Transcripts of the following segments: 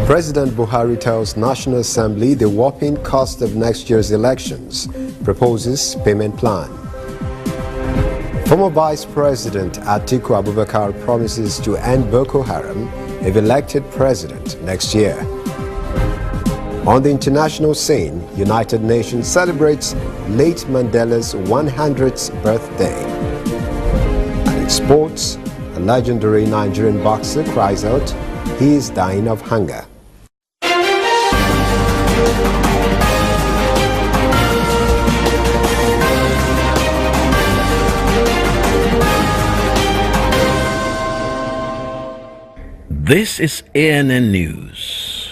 President Buhari tells National Assembly the whopping cost of next year's elections, proposes payment plan. Former Vice President Atiku Abubakar promises to end Boko Haram if elected president next year. On the international scene, United Nations celebrates late Mandela's 100th birthday. And in sports, a legendary Nigerian boxer cries out he is dying of hunger. This is ANN News.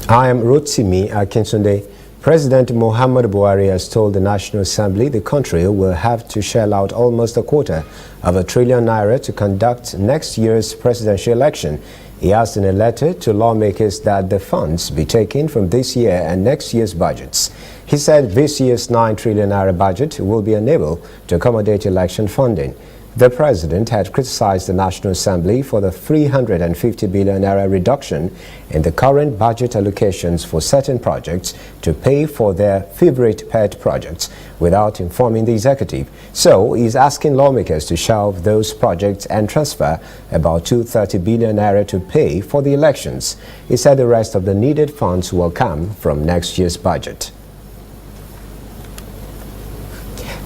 I am Rotimi Akintunde. President Muhammadu Buhari has told the National Assembly the country will have to shell out almost $250 billion naira to conduct next year's presidential election. He asked in a letter to lawmakers that the funds be taken from this year and next year's budgets. He said this year's 9 trillion naira budget will be unable to accommodate election funding. The president had criticized the National Assembly for the 350 billion naira reduction in the current budget allocations for certain projects to pay for their favorite pet projects without informing the executive. So he's asking lawmakers to shelve those projects and transfer about 230 billion naira to pay for the elections. He said the rest of the needed funds will come from next year's budget.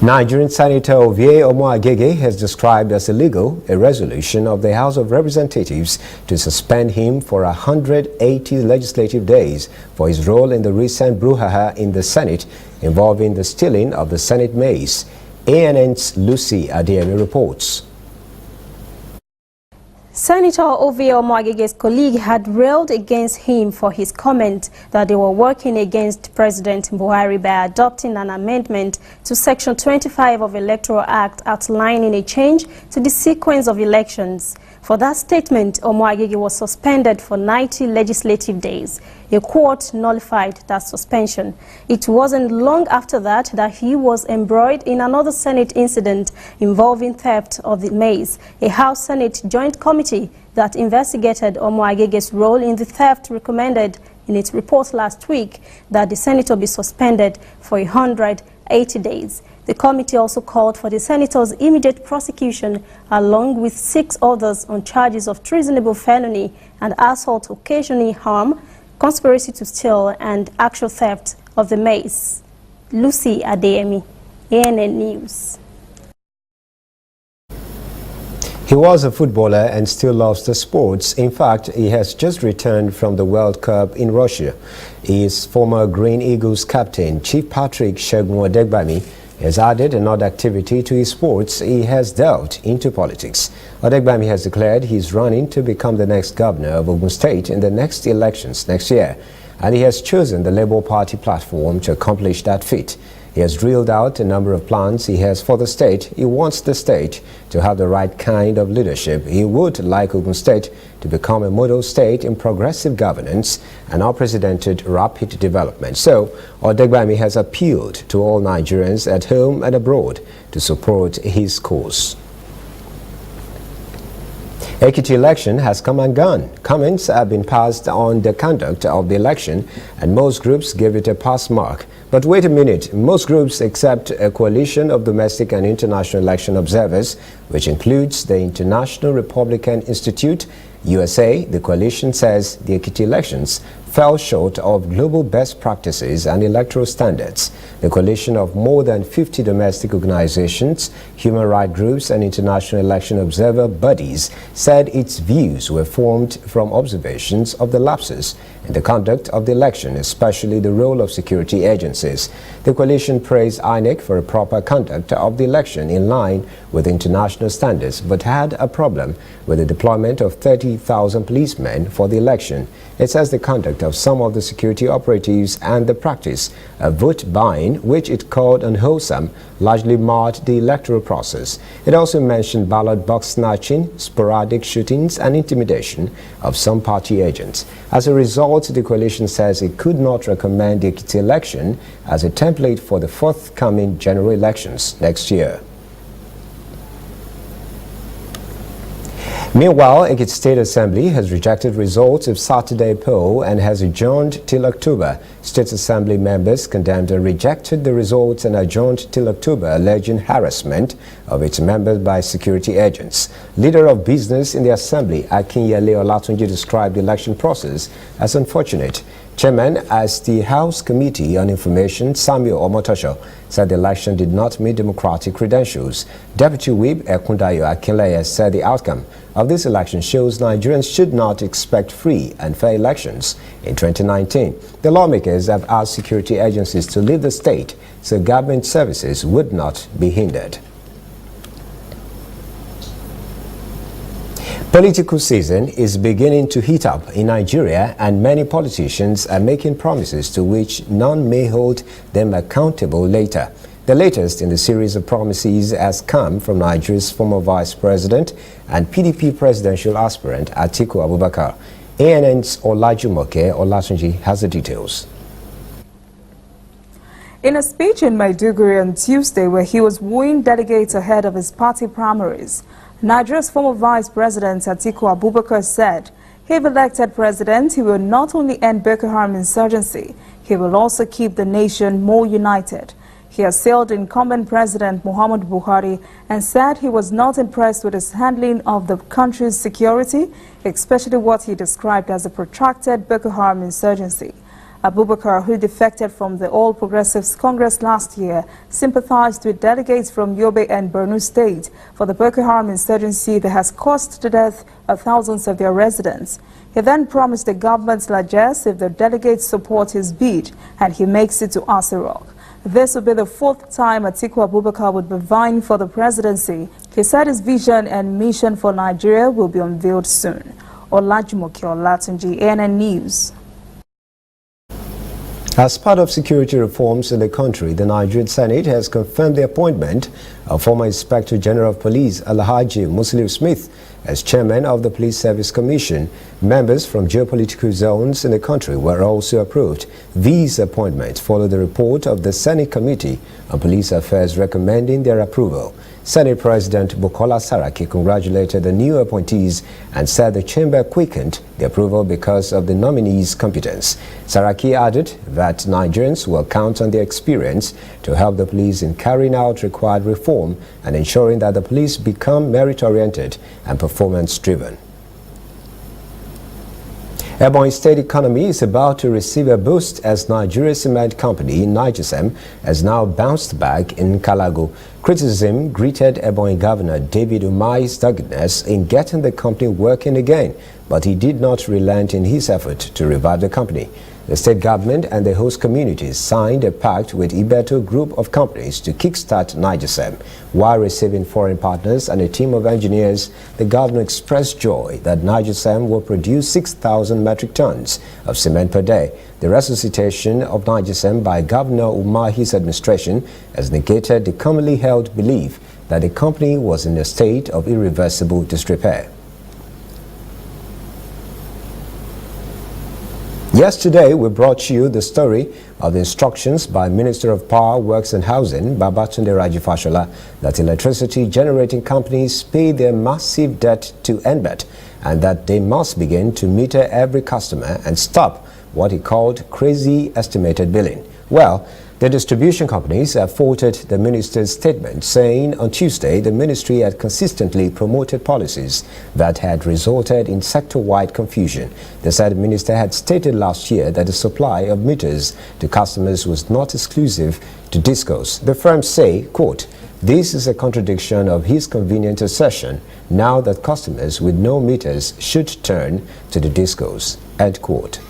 Nigerian Senator Ovie Omo-Agege has described as illegal a resolution of the House of Representatives to suspend him for 180 legislative days for his role in the recent brouhaha in the Senate involving the stealing of the Senate maize. ANN's Lucy Adeyemi reports. Senator Ovie Omo-Agege's colleague had railed against him for his comment that they were working against President Buhari by adopting an amendment to Section 25 of Electoral Act outlining a change to the sequence of elections. For that statement, Omo-Agege was suspended for 90 legislative days. A court nullified that suspension. It wasn't long after that he was embroiled in another Senate incident involving theft of the maize. A House Senate Joint Committee that investigated Omo-Agege's role in the theft recommended in its report last week that the senator be suspended for 180 days. The committee also called for the senator's immediate prosecution along with 6 others on charges of treasonable felony and assault occasioning harm, conspiracy to steal, and actual theft of the maize. Lucy Adeyemi, ANN News. He was a footballer and still loves the sports. In fact, he has just returned from the World Cup in Russia. He is former Green Eagles captain Chief Patrick Segun Odegbami has added another activity to his sports. He has delved into politics. Odegbami has declared he's running to become the next governor of Ogun State in the next elections next year, and he has chosen the Labour Party platform to accomplish that feat. He has drilled out a number of plans he has for the state. He wants the state to have the right kind of leadership. He would like Ogun State to become a model state in progressive governance and unprecedented rapid development. So, Odegbami has appealed to all Nigerians at home and abroad to support his cause. Ekiti election has come and gone. Comments have been passed on the conduct of the election, and most groups gave it a pass mark. But wait a minute, most groups except a coalition of domestic and international election observers, which includes the International Republican Institute, USA, the coalition says the Ekiti elections fell short of global best practices and electoral standards. The coalition of more than 50 domestic organizations, human rights groups, and international election observer bodies said its views were formed from observations of the lapses in the conduct of the election, especially the role of security agencies. The coalition praised INEC for a proper conduct of the election in line with international standards, but had a problem with the deployment of 30,000 policemen for the election. It says the conduct of some of the security operatives and the practice of vote buying, which it called unwholesome, largely marred the electoral process. It also mentioned ballot box snatching, sporadic shootings, and intimidation of some party agents. As a result, the coalition says it could not recommend the Ekiti election as a template for the forthcoming general elections next year. Meanwhile, Ekiti State Assembly has rejected results of Saturday poll and has adjourned till October. State Assembly members condemned and rejected the results and adjourned till October, alleging harassment of its members by security agents. Leader of business in the Assembly, Akinyele Olatunji, described the election process as unfortunate. Chairman as the House Committee on Information, Samuel Omotosho, said the election did not meet democratic credentials. Deputy Whip Ekundayo Akinleye said the outcome of this election shows Nigerians should not expect free and fair elections in 2019. The lawmakers have asked security agencies to leave the state so government services would not be hindered. Political season is beginning to heat up in Nigeria, and many politicians are making promises to which none may hold them accountable later. The latest in the series of promises has come from Nigeria's former Vice President and PDP presidential aspirant Atiku Abubakar. ANN's Olajumoke Olatunji has the details. In a speech in Maiduguri on Tuesday, where he was wooing delegates ahead of his party primaries, Nigeria's former Vice President Atiku Abubakar said, if elected president, he will not only end Boko Haram insurgency, he will also keep the nation more united. He assailed incumbent President Muhammadu Buhari and said he was not impressed with his handling of the country's security, especially what he described as a protracted Boko Haram insurgency. Abubakar, who defected from the All Progressives Congress last year, sympathized with delegates from Yobe and Borno State for the Boko Haram insurgency that has caused the death of thousands of their residents. He then promised the government's largesse if the delegates support his bid and he makes it to Asirok. This will be the fourth time Atiku Abubakar would be vying for the presidency. He said his vision and mission for Nigeria will be unveiled soon. Olajumoke Olatunji, ANN News. As part of security reforms in the country, the Nigerian Senate has confirmed the appointment of former Inspector General of Police Alhaji Muslim Smith as chairman of the Police Service Commission. Members from geopolitical zones in the country were also approved. These appointments follow the report of the Senate Committee on Police Affairs recommending their approval. Senate President Bukola Saraki congratulated the new appointees and said the chamber quickened the approval because of the nominees' competence. Saraki added that Nigerians will count on their experience to help the police in carrying out required reform and ensuring that the police become merit-oriented and performance-driven. Ebonyi State economy is about to receive a boost as Nigeria's cement company, Nigesem, has now bounced back in Kalago. Criticism greeted Ebonyi Governor David Umahi's doggedness in getting the company working again, but he did not relent in his effort to revive the company. The state government and the host communities signed a pact with Ibeto Group of companies to kickstart Nigesem. While receiving foreign partners and a team of engineers, the governor expressed joy that Nigesem will produce 6,000 metric tons of cement per day. The resuscitation of Nigesem by Governor Umahi's administration has negated the commonly held belief that the company was in a state of irreversible disrepair. Yesterday, we brought you the story of the instructions by Minister of Power, Works and Housing, Babatunde Raji Fashola, that electricity generating companies pay their massive debt to NBET and that they must begin to meter every customer and stop what he called crazy estimated billing. Well, the distribution companies have faulted the minister's statement, saying on Tuesday the ministry had consistently promoted policies that had resulted in sector-wide confusion. The said minister had stated last year that the supply of meters to customers was not exclusive to DISCOs. The firms say, quote, "This is a contradiction of his convenient assertion now that customers with no meters should turn to the DISCOs," end quote.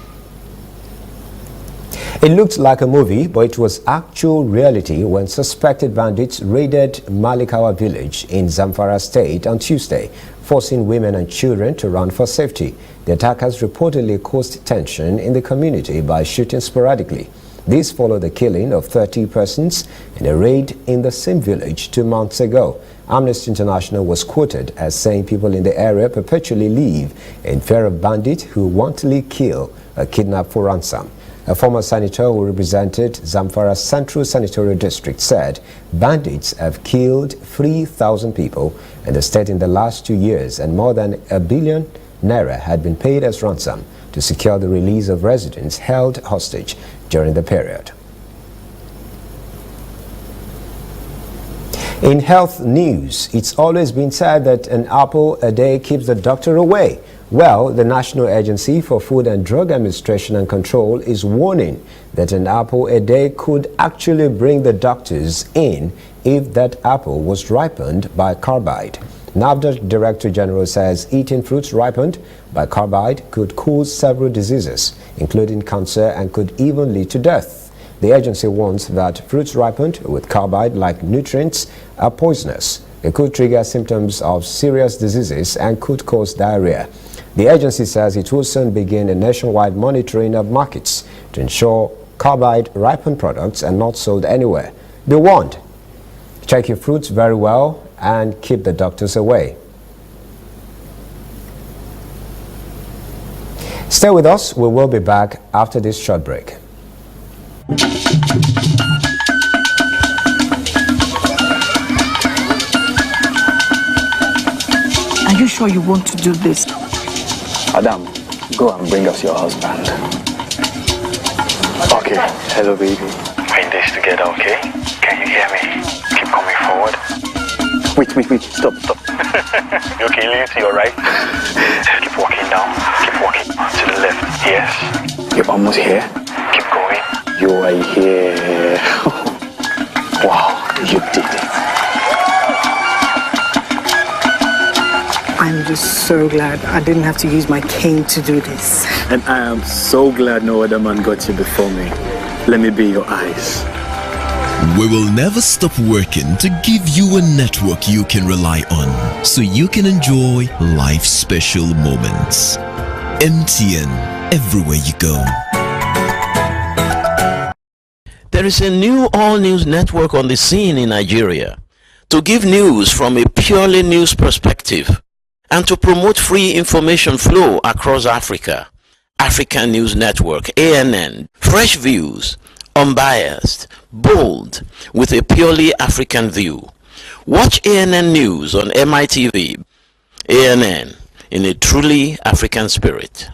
It looked like a movie, but it was actual reality when suspected bandits raided Malikawa village in Zamfara state on Tuesday, forcing women and children to run for safety. The attackers reportedly caused tension in the community by shooting sporadically. This followed the killing of 30 persons in a raid in the same village 2 months ago. Amnesty International was quoted as saying people in the area perpetually live in fear of bandits who wantonly kill or kidnap for ransom. A former senator who represented Zamfara's Central Senatorial District said bandits have killed 3,000 people in the state in the last 2 years, and more than R1 billion had been paid as ransom to secure the release of residents held hostage during the period. In health news, it's always been said that an apple a day keeps the doctor away. Well, the National Agency for Food and Drug Administration and Control is warning that an apple a day could actually bring the doctors in if that apple was ripened by carbide. NAFDAC Director General says eating fruits ripened by carbide could cause several diseases, including cancer, and could even lead to death. The agency warns that fruits ripened with carbide, like nutrients, are poisonous. It could trigger symptoms of serious diseases and could cause diarrhea. The agency says it will soon begin a nationwide monitoring of markets to ensure carbide ripened products are not sold anywhere. Be warned, check your fruits very well and keep the doctors away. Stay with us, we will be back after this short break. Are you sure you want to do this? Adam, go and bring us your husband. Okay, hello baby. We're in this together, okay? Can you hear me? Keep coming forward. Wait, stop. You okay, lean to your right. Keep walking down. Keep walking to the left. Yes. You're almost here. Keep going. You are here. Wow, you did it. I'm just so glad I didn't have to use my cane to do this. And I am so glad no other man got you before me. Let me be your eyes. We will never stop working to give you a network you can rely on, so you can enjoy life's special moments. MTN, everywhere you go. There is a new all-news network on the scene in Nigeria to give news from a purely news perspective and to promote free information flow across Africa. African News Network, ANN, fresh views, unbiased, bold, with a purely African view. Watch ANN News on MITV. ANN, in a truly African spirit.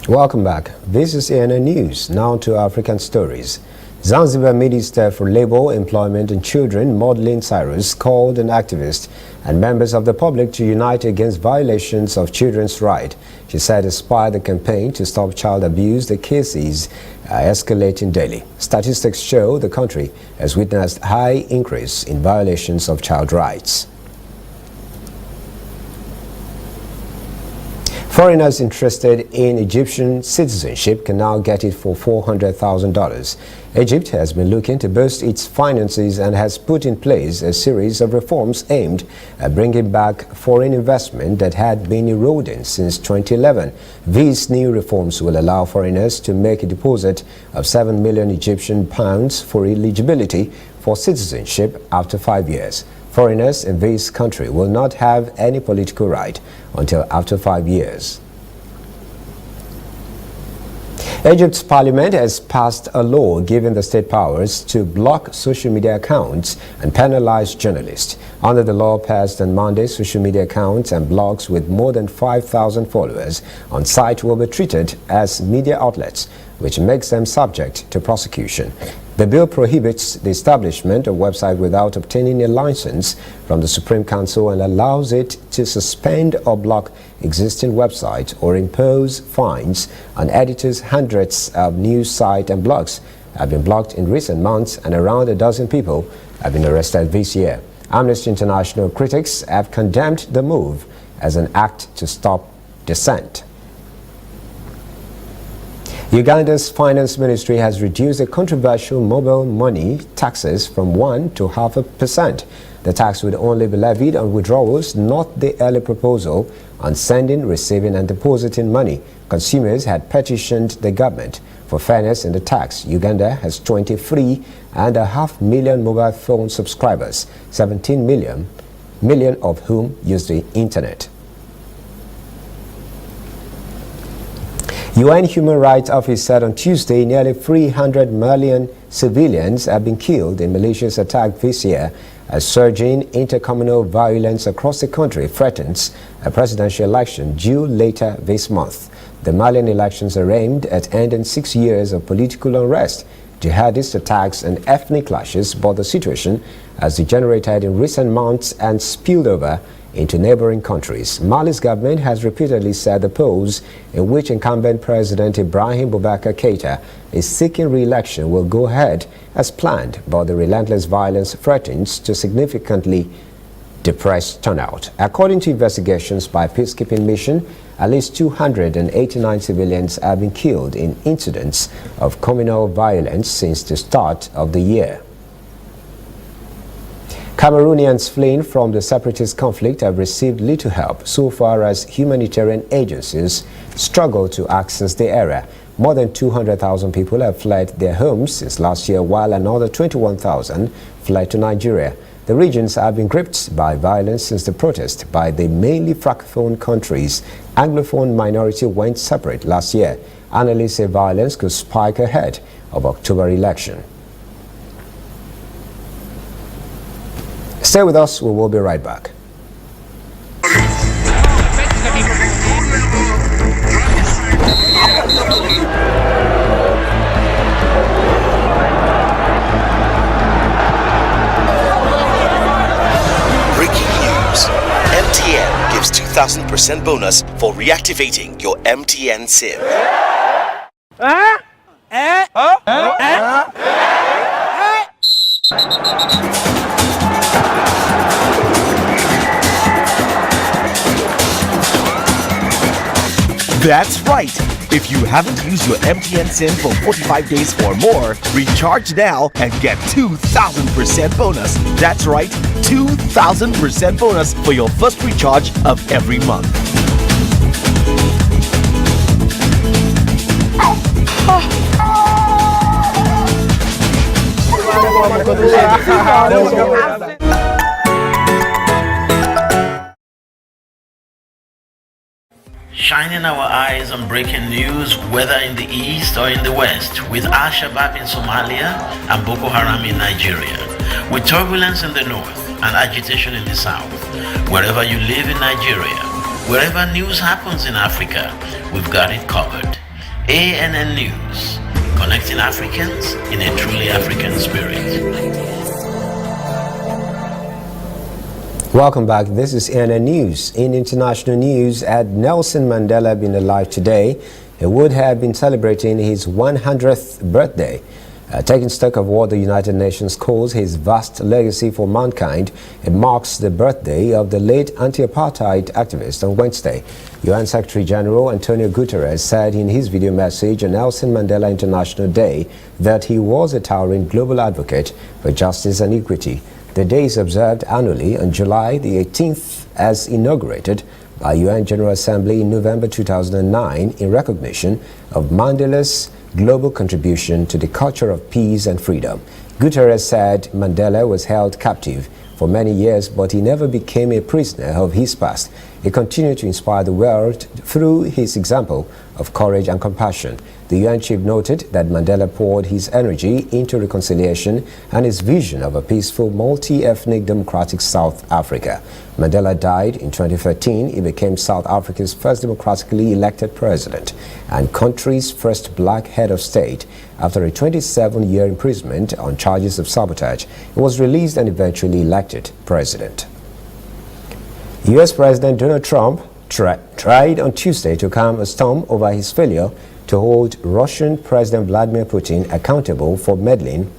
Welcome back. This is ANN News. Now to African stories. Zanzibar Minister for Labour, Employment and Children, Maudlin Cyrus, called on activists and members of the public to unite against violations of children's rights. She said despite the campaign to stop child abuse, the cases are escalating daily. Statistics show the country has witnessed high increase in violations of child rights. Foreigners interested in Egyptian citizenship can now get it for $400,000. Egypt has been looking to boost its finances and has put in place a series of reforms aimed at bringing back foreign investment that had been eroding since 2011. These new reforms will allow foreigners to make a deposit of 7 million Egyptian pounds for eligibility for citizenship after 5 years. Foreigners in this country will not have any political right until after 5 years. Egypt's parliament has passed a law giving the state powers to block social media accounts and penalize journalists. Under the law passed on Monday, social media accounts and blogs with more than 5,000 followers on site will be treated as media outlets, which makes them subject to prosecution. The bill prohibits the establishment of websites without obtaining a license from the Supreme Council and allows it to suspend or block existing websites or impose fines on editors. Hundreds of news sites and blogs have been blocked in recent months, and around a dozen people have been arrested this year. Amnesty International critics have condemned the move as an act to stop dissent. Uganda's finance ministry has reduced the controversial mobile money taxes from 1% to 0.5%. The tax would only be levied on withdrawals, not the early proposal on sending, receiving and depositing money. Consumers had petitioned the government for fairness in the tax. Uganda has 23.5 million mobile phone subscribers, 17 million of whom use the internet. UN Human Rights Office said on Tuesday nearly 300 million civilians have been killed in malicious attacks this year as surging intercommunal violence across the country threatens a presidential election due later this month. The Malian elections are aimed at ending 6 years of political unrest, jihadist attacks and ethnic clashes, but the situation has degenerated in recent months and spilled over into neighboring countries. Mali's government has repeatedly said the polls in which incumbent President Ibrahim Boubacar Keïta is seeking re-election will go ahead as planned, but the relentless violence threatens to significantly depress turnout. According to investigations by peacekeeping mission, at least 289 civilians have been killed in incidents of communal violence since the start of the year. Cameroonians fleeing from the separatist conflict have received little help so far as humanitarian agencies struggle to access the area. More than 200,000 people have fled their homes since last year, while another 21,000 fled to Nigeria. The regions have been gripped by violence since the protest by the mainly francophone country's Anglophone minority went separate last year. Analysts say violence could spike ahead of October election. Stay with us, we will be right back. Breaking news. MTN gives 2,000% bonus for reactivating your MTN SIM. That's right. If you haven't used your MTN SIM for 45 days or more, recharge now and get 2,000% bonus. That's right, 2,000% bonus for your first recharge of every month. Shining our eyes on breaking news, whether in the east or in the west, with Al-Shabaab in Somalia and Boko Haram in Nigeria, with turbulence in the north and agitation in the south. Wherever you live in Nigeria, wherever news happens in Africa, we've got it covered. ANN News, connecting Africans in a truly African spirit. Welcome back. This is ANN News. In international news, had Nelson Mandela been alive today, he would have been celebrating his 100th birthday. Taking stock of what the United Nations calls his vast legacy for mankind, it marks the birthday of the late anti-apartheid activist on Wednesday. UN Secretary General Antonio Guterres said in his video message on Nelson Mandela International Day that he was a towering global advocate for justice and equity. The day is observed annually on July the 18th as inaugurated by UN General Assembly in November 2009 in recognition of Mandela's global contribution to the culture of peace and freedom. Guterres said Mandela was held captive for many years, but he never became a prisoner of his past. He continued to inspire the world through his example of courage and compassion. The UN chief noted that Mandela poured his energy into reconciliation and his vision of a peaceful, multi-ethnic democratic South Africa. Mandela died in 2013. He became South Africa's first democratically elected president and country's first black head of state. After a 27-year imprisonment on charges of sabotage, he was released and eventually elected president. U.S. President Donald Trump tried on Tuesday to calm a storm over his failure to hold Russian President Vladimir Putin accountable for meddling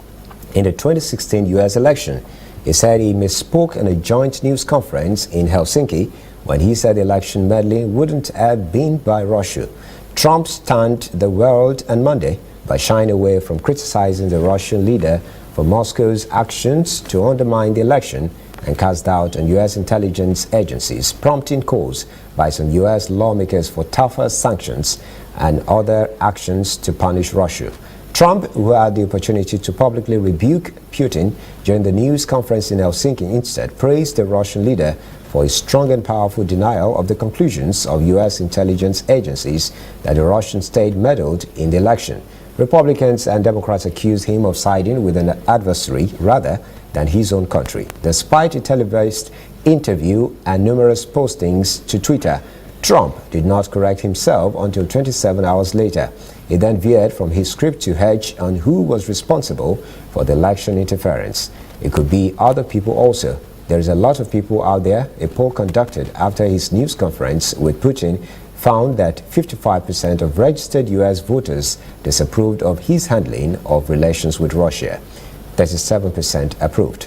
in the 2016 U.S. election. He said he misspoke in a joint news conference in Helsinki when he said election meddling wouldn't have been by Russia. Trump stunned the world on Monday by shying away from criticizing the Russian leader for Moscow's actions to undermine the election and cast doubt on U.S. intelligence agencies, prompting calls by some U.S. lawmakers for tougher sanctions and other actions to punish Russia. Trump, who had the opportunity to publicly rebuke Putin during the news conference in Helsinki, instead praised the Russian leader for his strong and powerful denial of the conclusions of U.S. intelligence agencies that the Russian state meddled in the election. Republicans and Democrats accused him of siding with an adversary rather than his own country. Despite a televised interview and numerous postings to Twitter, Trump did not correct himself until 27 hours later. He then veered from his script to hedge on who was responsible for the election interference. It could be other people also. There is a lot of people out there. A poll conducted after his news conference with Putin found that 55% of registered U.S. voters disapproved of his handling of relations with Russia. 37% approved.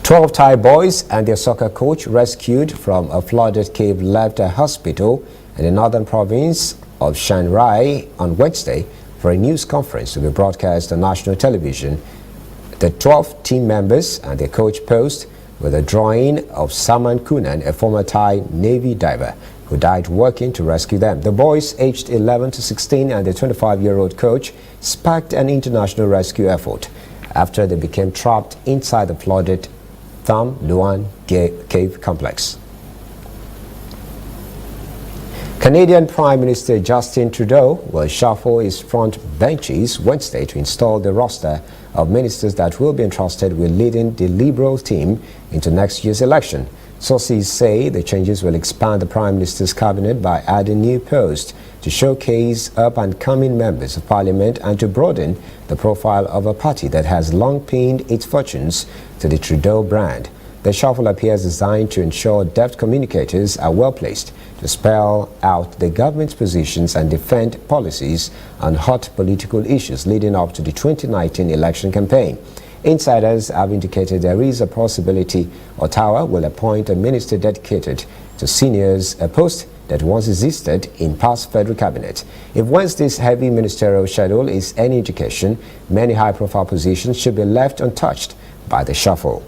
12 Thai boys and their soccer coach rescued from a flooded cave left a hospital in the northern province of Chiang Rai on Wednesday for a news conference to be broadcast on national television. The 12 team members and their coach posed with a drawing of Saman Kunan, a former Thai Navy diver who died working to rescue them. The boys, aged 11 to 16, and the 25-year-old coach sparked an international rescue effort after they became trapped inside the flooded Tham Luang cave complex. Canadian Prime Minister Justin Trudeau will shuffle his front benches Wednesday to install the roster of ministers that will be entrusted with leading the Liberal team into next year's election. Sources say the changes will expand the Prime Minister's cabinet by adding new posts to showcase up-and-coming members of Parliament and to broaden the profile of a party that has long pinned its fortunes to the Trudeau brand. The shuffle appears designed to ensure deft communicators are well placed to spell out the government's positions and defend policies on hot political issues leading up to the 2019 election campaign. Insiders have indicated there is a possibility Ottawa will appoint a minister dedicated to seniors, a post that once existed in past federal cabinet. If Wednesday's heavy ministerial schedule is any indication, many high-profile positions should be left untouched by the shuffle.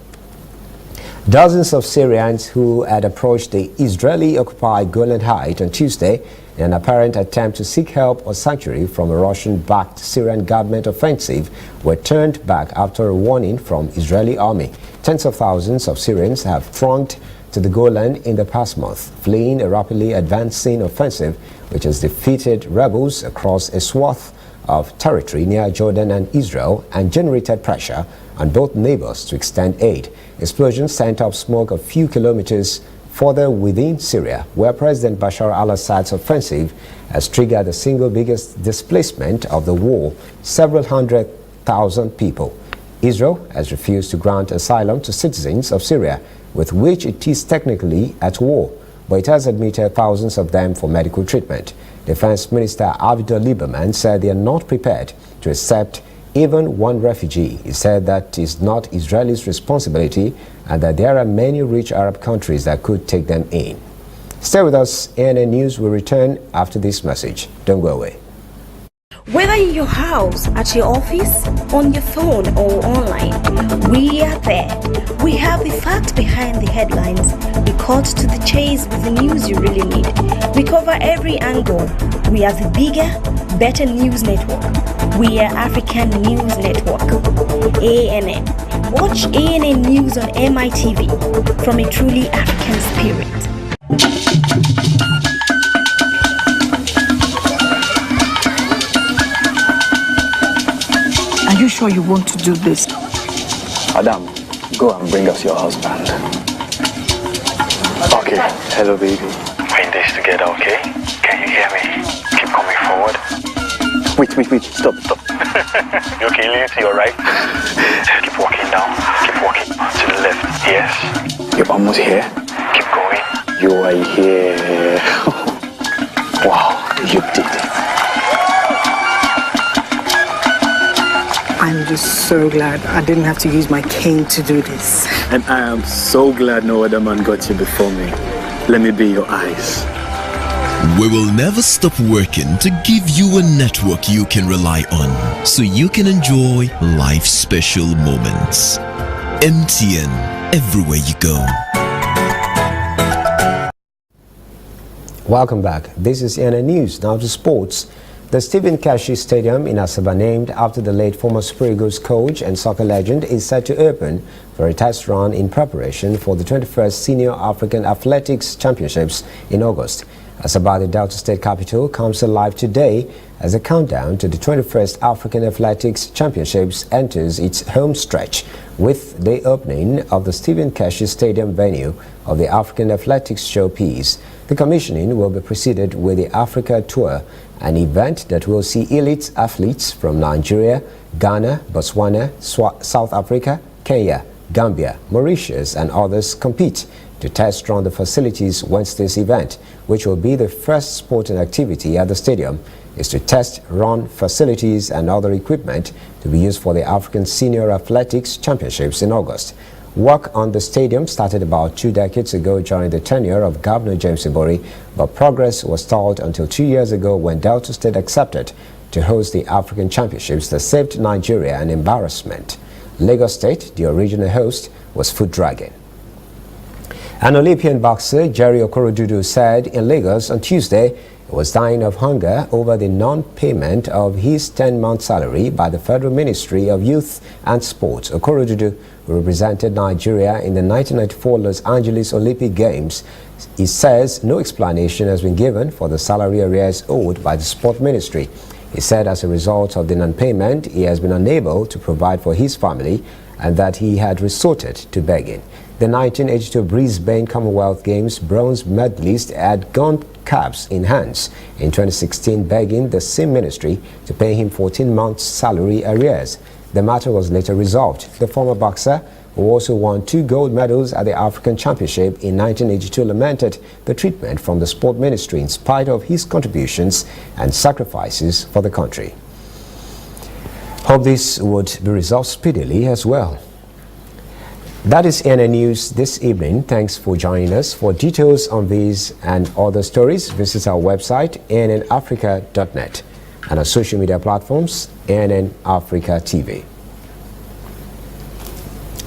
Dozens of Syrians who had approached the Israeli-occupied Golan Heights on Tuesday in an apparent attempt to seek help or sanctuary from a Russian-backed Syrian government offensive were turned back after a warning from Israeli army. Tens of thousands of Syrians have thronged to the Golan in the past month, fleeing a rapidly advancing offensive which has defeated rebels across a swath of territory near Jordan and Israel and generated pressure on both neighbors to extend aid. Explosions sent up smoke a few kilometers further within Syria, where President Bashar al-Assad's offensive has triggered the single biggest displacement of the war, several 100,000 people. Israel has refused to grant asylum to citizens of Syria, with which it is technically at war, but it has admitted thousands of them for medical treatment. Defense Minister Avigdor Lieberman said they are not prepared to accept even one refugee. He said that is not Israel's responsibility and that there are many rich Arab countries that could take them in. Stay with us. ANN News will return after this message. Don't go away. Whether in your house, at your office, on your phone or online, we are there. We have the fact behind the headlines. We cut to the chase with the news you really need. We cover every angle. We are the bigger, better news network. We are African News Network. ANN. Watch ANN News on MITV from a truly African spirit. Are you sure you want to do this? Adam, go and bring us your husband. Okay, hello baby. We're in this together, okay? Can you hear me? Keep coming forward. Wait, stop. You okay, Lindsay, alright? Keep walking down. Keep walking to the left. Yes. You're almost here. Keep going. You are here. Wow, you did it. I'm just so glad I didn't have to use my cane to do this. And I am so glad no other man got you before me. Let me be your eyes. We will never stop working to give you a network you can rely on so you can enjoy life's special moments. MTN, everywhere you go. Welcome back. This is ANN News. Now to sports. The Stephen Keshi Stadium in Asaba, named after the late former Super Eagles coach and soccer legend, is set to open for a test run in preparation for the 21st Senior African Athletics Championships in August. Asaba, the Delta State capital, comes alive today as the countdown to the 21st African Athletics Championships enters its home stretch with the opening of the Stephen Keshi Stadium venue of the African Athletics Showpiece. The commissioning will be preceded with the Africa Tour, an event that will see elite athletes from Nigeria, Ghana, Botswana, South Africa, Kenya, Gambia, Mauritius and others compete to test run the facilities. Wednesday's event, which will be the first sporting activity at the stadium, is to test run facilities and other equipment to be used for the African Senior Athletics Championships in August. Work on the stadium started about 2 decades ago during the tenure of Governor James Ibori, but progress was stalled until 2 years ago when Delta State accepted to host the African Championships that saved Nigeria an embarrassment. Lagos State, the original host, was foot dragging. An Olympian boxer, Jerry Okorodudu, said in Lagos on Tuesday he was dying of hunger over the non-payment of his 10-month salary by the Federal Ministry of Youth and Sports. Okorodudu, who represented Nigeria in the 1994 Los Angeles Olympic Games, he says no explanation has been given for the salary arrears owed by the Sport Ministry. He said as a result of the non-payment, he has been unable to provide for his family and that he had resorted to begging. The 1982 Brisbane Commonwealth Games bronze medalist had gone caps in hands in 2016, begging the same ministry to pay him 14 months' salary arrears. The matter was later resolved. The former boxer, who also won 2 gold medals at the African Championship in 1982, lamented the treatment from the Sport Ministry in spite of his contributions and sacrifices for the country. Hope this would be resolved speedily as well. That is ANN News this evening. Thanks for joining us. For details on these and other stories, visit our website, annafrica.net, and our social media platforms, ANN Africa TV.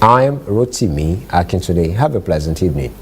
I am Rotimi Akintunde. Have a pleasant evening.